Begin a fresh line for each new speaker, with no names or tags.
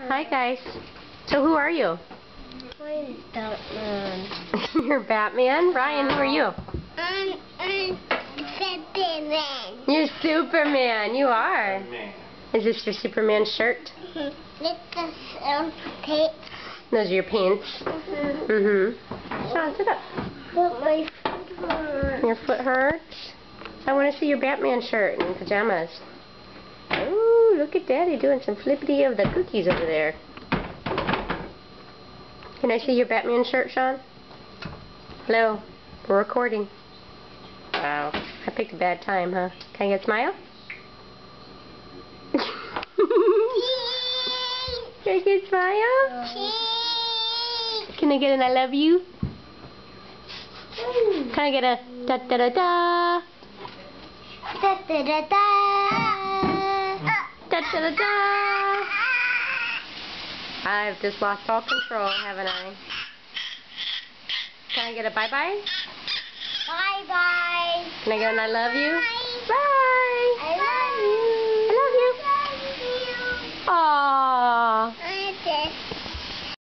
Hi guys. So who are you?
I'm Batman.
You're Batman? Ryan, who are you?
I'm Superman.
You're Superman. You are. Is this your Superman shirt?
It's the tape.
Those are your pants? Sean, sit up.
But my foot hurts.
Your foot hurts? I want to see your Batman shirt and pajamas. Ooh, look at Daddy doing some flippity of the cookies over there. Can I see your Batman shirt, Sean? Hello. We're recording. Wow. I picked a bad time, huh? Can I get a smile? Can I get a smile? Can I get an I love you? Can I get a da da da da?
Da da da da.
Da da da da. I've just lost all control, haven't I? Can I get a bye-bye?
Bye bye.
Can I get an I love you?
Bye.
Bye.